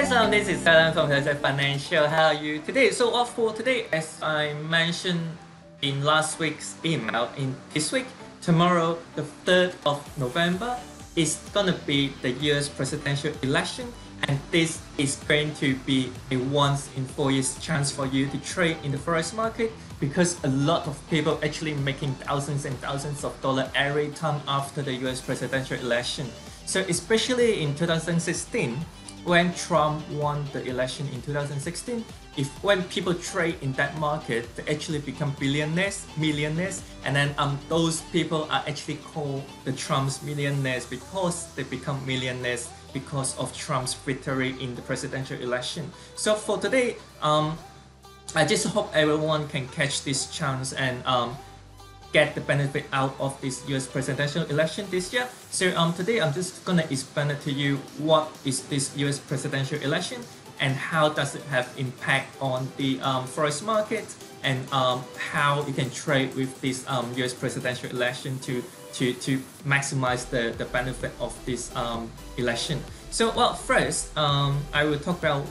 guys, this is Alan from Hirose Financial. How are you today? So for today, as I mentioned in last week's email, in this week, tomorrow, the 3rd of November, is gonna be the US presidential election, and this is going to be a once in 4 years chance for you to trade in the forex market, because a lot of people actually making thousands and thousands of dollars every time after the US presidential election. So especially in 2016, when Trump won the election in 2016, when people trade in that market, they actually become billionaires, millionaires, and then those people are actually called the Trump's millionaires because they become millionaires because of Trump's victory in the presidential election. So for today, I just hope everyone can catch this chance and get the benefit out of this US presidential election this year. So today I'm just gonna explain it to you what is this US presidential election and how does it have impact on the forex market, and how you can trade with this US presidential election to maximize the benefit of this election. So well, first I will talk about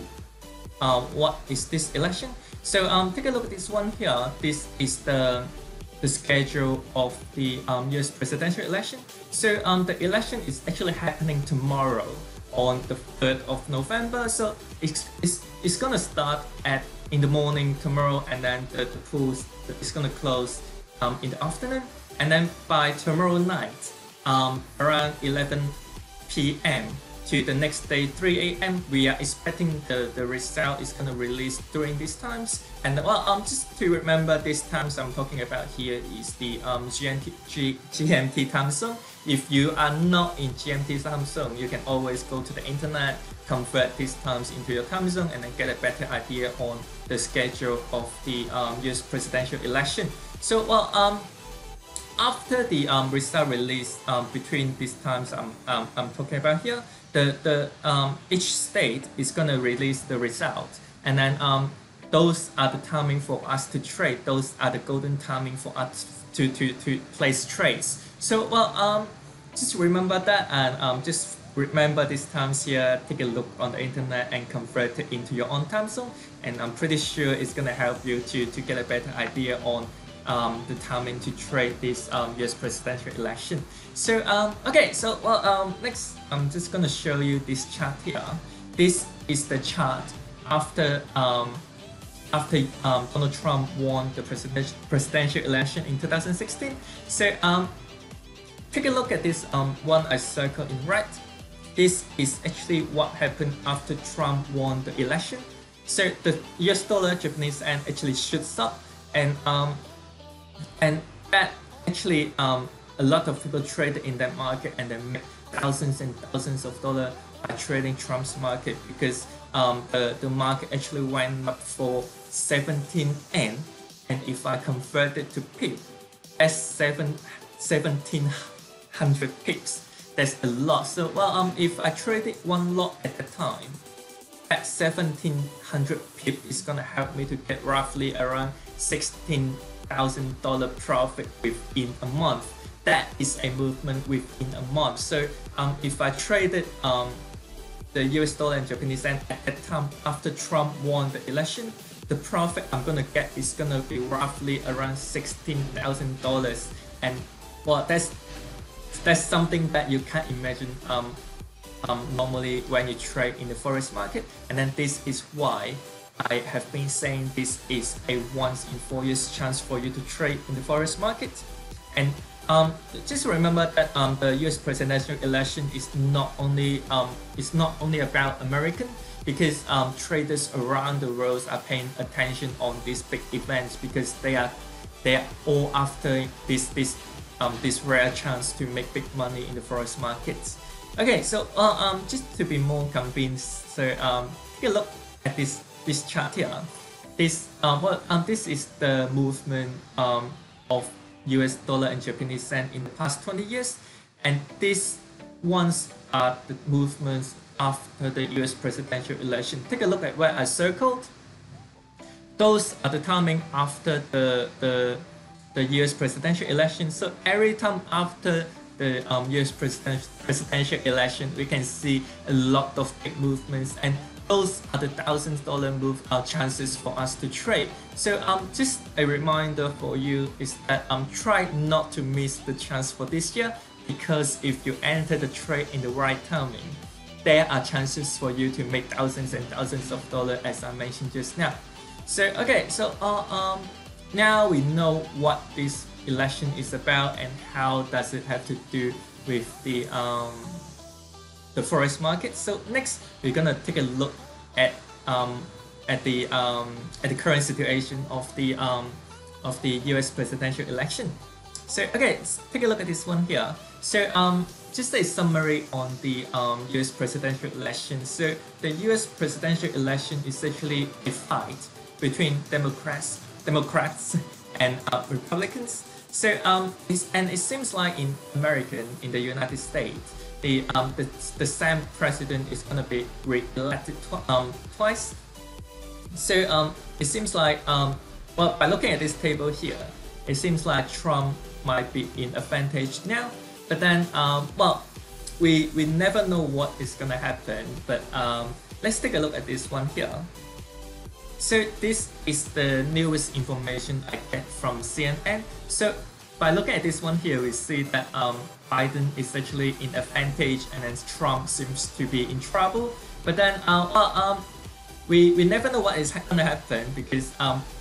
what is this election. So take a look at this one here. This is the schedule of the US presidential election. So the election is actually happening tomorrow on the 3rd of November. So it's gonna start in the morning tomorrow, and then the polls is gonna close in the afternoon, and then by tomorrow night around 11 p.m. to the next day 3 a.m. we are expecting the result is gonna release during these times. And well, just to remember, these times I'm talking about here is the GMT time zone. If you are not in GMT time zone, you can always go to the internet, convert these times into your time zone, and then get a better idea on the schedule of the US presidential election. So well, after the result release between these times I'm talking about here, each state is gonna release the result, and then those are the timing for us to trade. Those are the golden timing for us to place trades. So well, just remember that, and just remember these times here. Take a look on the internet and convert it into your own time zone, and I'm pretty sure it's gonna help you to get a better idea on the timing to trade this US presidential election. So okay, so well, next I'm just gonna show you this chart here. This is the chart after Donald Trump won the presidential election in 2016. So take a look at this one I circled in red. This is actually what happened after Trump won the election. So the US dollar, Japanese yen actually shoots up, and that actually a lot of people traded in that market, and then make thousands and thousands of dollars by trading Trump's market, because the market actually went up for 17 N, and if I convert it to pip, that's 1700 pips. That's a lot. So well, if I traded one lot at a time, that 1700 pip is gonna help me to get roughly around $16,000 profit within a month. That is a movement within a month. So if I traded the US dollar and Japanese yen at that time after Trump won the election, the profit I'm gonna get is gonna be roughly around $16,000, and well, that's something that you can't imagine normally when you trade in the forex market. And then this is why I have been saying this is a once in 4 years chance for you to trade in the forex market. And just remember that the US presidential election is not only about American, because traders around the world are paying attention on these big events, because they are all after this rare chance to make big money in the forex markets. Okay, so just to be more convinced, so take a look at this chart here. This is the movement of US dollar and Japanese yen in the past 20 years, and these ones are the movements after the US presidential election. Take a look at where I circled. Those are the timing after the US presidential election. So every time after the US presidential election, we can see a lot of big movements, and those are the $1,000 move chances for us to trade. So just a reminder for you is that try not to miss the chance for this year, because if you enter the trade in the right timing, there are chances for you to make thousands and thousands of dollars, as I mentioned just now. So okay, so now we know what this election is about and how does it have to do with the forex market. So next, we're gonna take a look at the current situation of the US presidential election. So okay, let's take a look at this one here. So just a summary on the US presidential election. So the US presidential election is actually a fight between Democrats and Republicans. So it seems like in in the United States, the same president is gonna be re-elected twice. So it seems like well, by looking at this table here, it seems like Trump might be in advantage now. But then well, we never know what is gonna happen. But let's take a look at this one here. So this is the newest information I get from CNN. So by looking at this one here, we see that Biden is actually in advantage, and then Trump seems to be in trouble. But then we never know what is gonna happen, because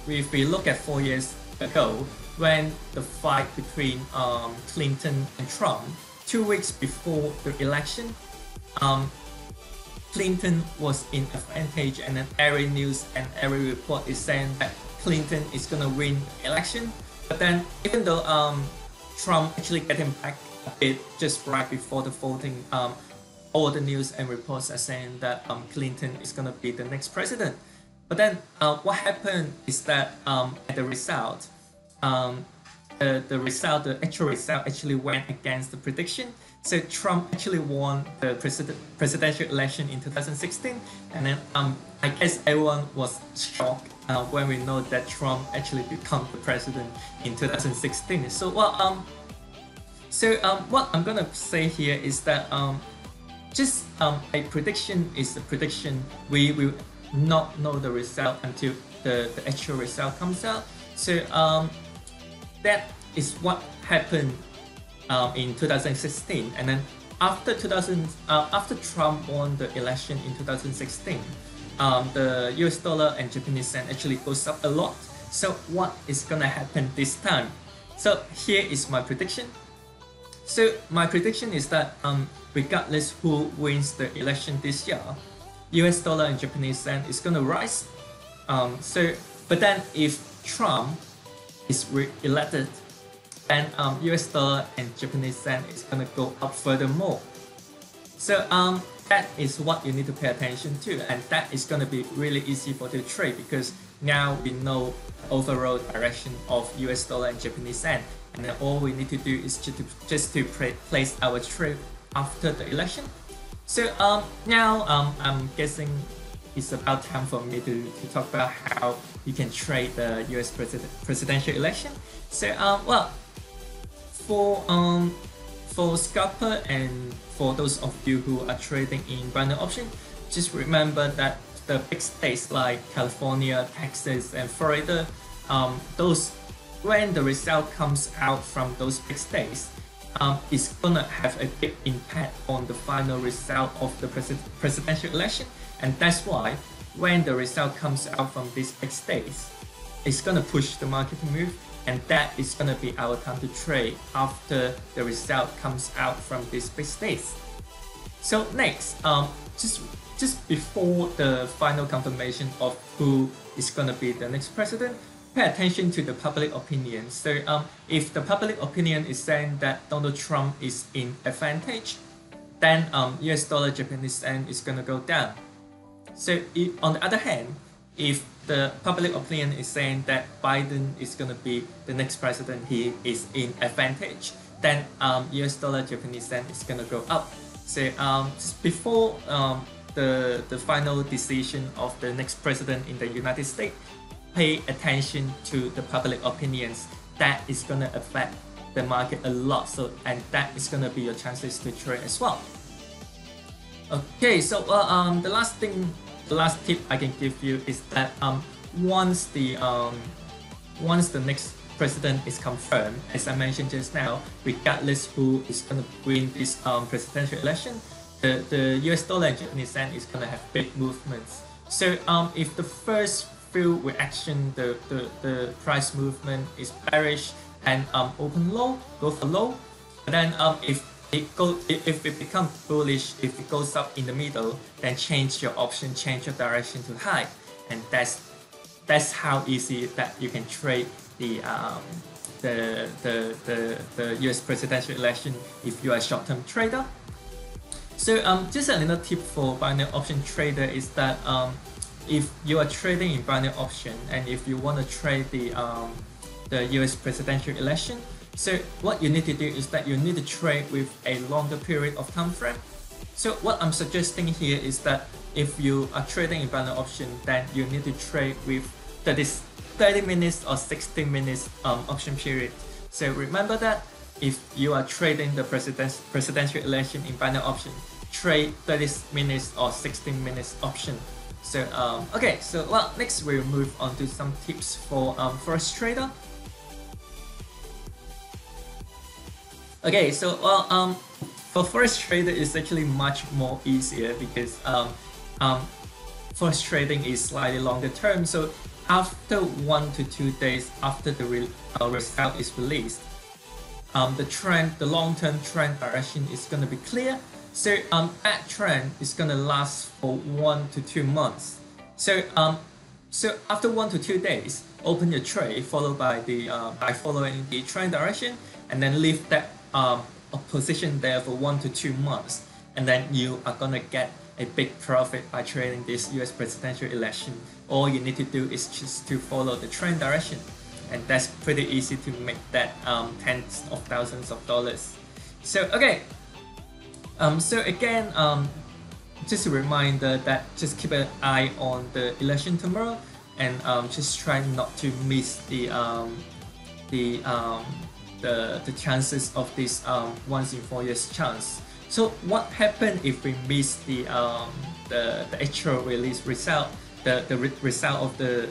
if we look at 4 years ago, when the fight between Clinton and Trump, 2 weeks before the election, Clinton was in advantage, and then every news and every report is saying that Clinton is gonna win the election. But then, even though Trump actually getting back a bit just right before the voting, all the news and reports are saying that Clinton is gonna be the next president. But then, what happened is that at the result, the actual result actually went against the prediction. So Trump actually won the presidential election in 2016, and then I guess everyone was shocked when we know that Trump actually became the president in 2016. So well, what I'm gonna say here is that just a prediction is a prediction. We will not know the result until the actual result comes out. So that is what happened in 2016, and then after Trump won the election in 2016, the US dollar and Japanese yen actually goes up a lot. So what is gonna happen this time? So here is my prediction. So my prediction is that regardless who wins the election this year, US dollar and Japanese yen is gonna rise. But then if Trump is re-elected, then US dollar and Japanese yen is gonna go up furthermore. So that is what you need to pay attention to, and that is gonna be really easy for the trade, because now we know the overall direction of US dollar and Japanese yen, and then all we need to do is just to place our trade after the election. So now I'm guessing it's about time for me to talk about how you can trade the US presidential election. So well, for scalper and for those of you who are trading in binary option, just remember that the big states like California, Texas, and Florida, those when the result comes out from those big states, it's gonna have a big impact on the final result of the presidential election, and that's why when the result comes out from these big states, it's gonna push the market to move, and that is gonna be our time to trade after the result comes out from these big states. So next, just before the final confirmation of who is gonna be the next president, pay attention to the public opinion. So if the public opinion is saying that Donald Trump is in advantage, then US dollar Japanese yen is gonna go down. So on the other hand, if the public opinion is saying that Biden is gonna be the next president, he is in advantage, then US dollar Japanese yen is gonna go up. So just before the final decision of the next president in the United States, pay attention to the public opinions. That is gonna affect the market a lot. So, and that is gonna be your chances to trade as well. Okay, so the the last tip I can give you is that once the next president is confirmed, as I mentioned just now, regardless who is going to win this presidential election, the US dollar and Japanese yen is going to have big movements. So if the first few reaction, the price movement is bearish and open low, go for low. But then if it becomes bullish, if it goes up in the middle, then change your option, change your direction to high, and that's how easy that you can trade the US presidential election if you are a short-term trader. So just a little tip for binary option trader is that if you are trading in binary option and if you want to trade the US presidential election, so what you need to do is that you need to trade with a longer period of time frame. So what I'm suggesting here is that if you are trading in binary option, then you need to trade with 30 minutes or 60 minutes option period. So remember that if you are trading the presidential election in binary option, trade 30 minutes or 60 minutes option. So okay, so well, next we'll move on to some tips for forex trader. Okay, so well, for forex trader it's actually much more easier because forex trading is slightly longer term. So after 1 to 2 days after the result is released, the long-term trend direction is going to be clear. So that trend is going to last for 1 to 2 months. So after 1 to 2 days, open your trade followed by by following the trend direction, and then leave that a position there for 1 to 2 months, and then you are gonna get a big profit by trading this US presidential election. All you need to do is just to follow the trend direction, and that's pretty easy to make that tens of thousands of dollars. So okay, so again, just a reminder that just keep an eye on the election tomorrow, and just try not to miss the chances of this once in 4 years chance. So what happened if we miss the actual release result, the result of the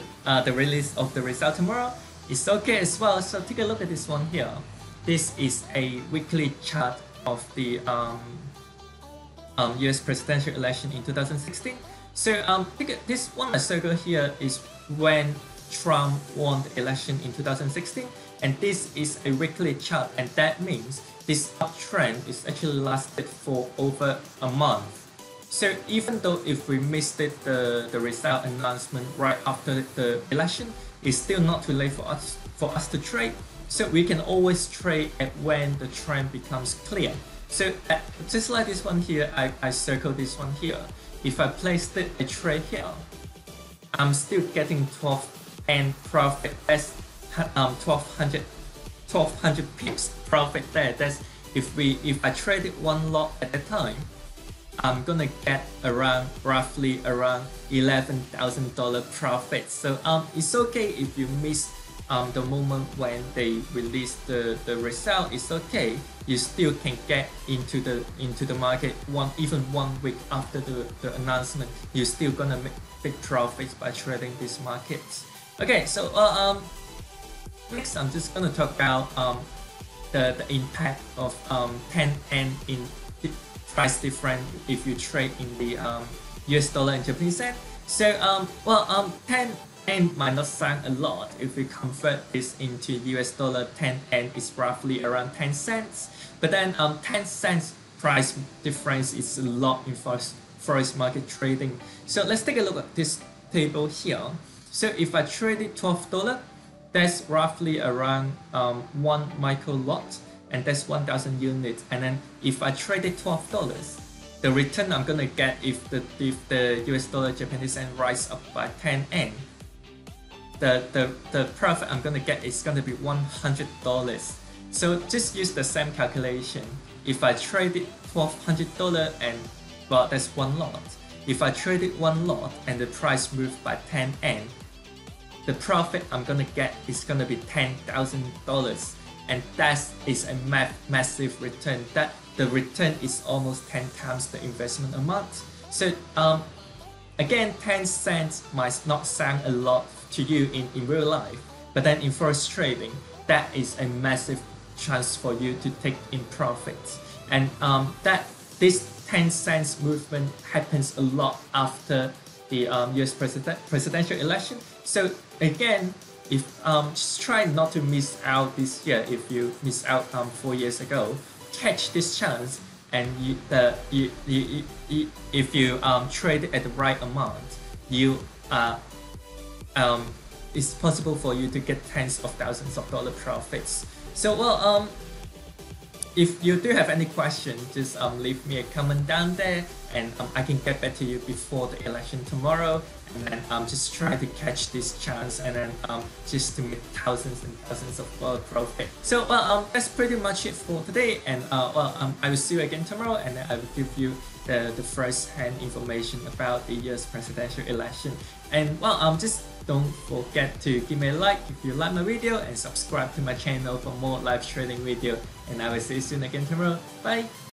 release of the result tomorrow? It's okay as well. So take a look at this one here. This is a weekly chart of the US presidential election in 2016. So this one I circle here is when Trump won the election in 2016, and this is a weekly chart, and that means this uptrend is actually lasted for over a month. So even though if we missed the result announcement right after the election, it's still not too late for us to trade. So we can always trade at when the trend becomes clear. So just like this one here, I circle this one here. If I placed a trade here, I'm still getting 12 and profit. That's 1200 pips profit there. That's if I traded one lot at a time, I'm gonna get roughly around $11,000 profit. So it's okay if you miss the moment when they release the result. It's okay. You still can get into the market even 1 week after the announcement. You're still gonna make big profits by trading these markets. Okay, so next I'm just gonna talk about the impact of 10 yen in price difference if you trade in the US dollar and Japanese yen. So 10 yen might not sound a lot. If we convert this into US dollar, 10 yen is roughly around 10 cents. But then 10 cents price difference is a lot in forex market trading. So let's take a look at this table here. So if I traded $12, that's roughly around 1 micro lot, and that's 1,000 units. And then if I traded $12, the return I'm gonna get if the US dollar Japanese yen rise up by 10 yen, the profit I'm gonna get is gonna be $100. So just use the same calculation. If I traded $1,200 and well, that's one lot. If I traded one lot and the price moved by 10 yen, the profit I'm gonna get is gonna be $10,000, and that is a massive return. That the return is almost 10 times the investment amount. So again, 10 cents might not sound a lot to you in real life, but then in forex trading, that is a massive chance for you to take in profits. And that this 10 cents movement happens a lot after the US presidential election. So again, if just try not to miss out this year. If you miss out 4 years ago, catch this chance, and if you trade at the right amount, you it's possible for you to get tens of thousands of dollar profits. So well, if you do have any questions, just leave me a comment down there, and I can get back to you before the election tomorrow, and then just try to catch this chance, and then just to make thousands and thousands of dollar profit. So well, that's pretty much it for today, and well, I will see you again tomorrow, and then I will give you the first-hand information about the US presidential election. And well, just don't forget to give me a like if you like my video, and subscribe to my channel for more live trading video. And I will see you soon again tomorrow. Bye!